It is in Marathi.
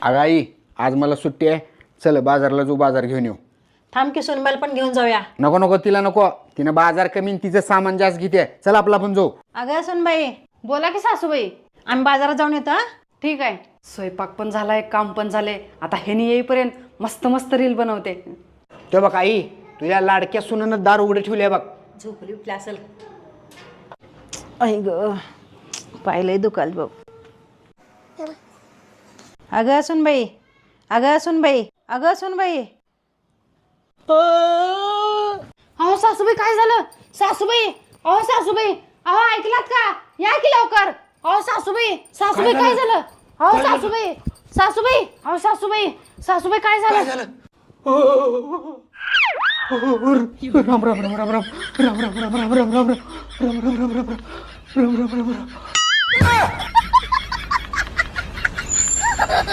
अगं आई आज मला सुट्टी आहे, चल बाजारला जाऊ, बाजार घेऊन येऊ. थांब की सुनबाईला पण घेऊन जाऊया. नको नको तिला नको, तिनं बाजार कमी आणि तिचं सामान जास्त घेते. चल आपला पण जाऊ. अगं सुनबाई, बोला की सासूबाई. आम्ही बाजारात जाऊन येतो. ठीक आहे. स्वयंपाक पण झालाय, काम पण झाले. आता ह्यानी येईपर्यंत मस्त मस्त रील बनवते. ते बघ आई, तुझ्या लाडक्या सुनेनं दार उघडे ठेवले बघ. झोपली उठली असेल. आई ग पाहिलंय दुकाल बघ. अगं सुनबाई, अगं सुनबाई, अगं सुनबाई. अहो सासूबाई काय झालं? सासूबाई, अहो सासूबाई, अहो ऐकलात का? या की लवकर. अहो सासूबाई, सासूबाई काय झालं? अहो सासूबाई, सासूबाई, अहो सासूबाई, सासूबाई काय झालं? राम राम राम राम राम राम राम राम राम राम राम राम राम राम राम.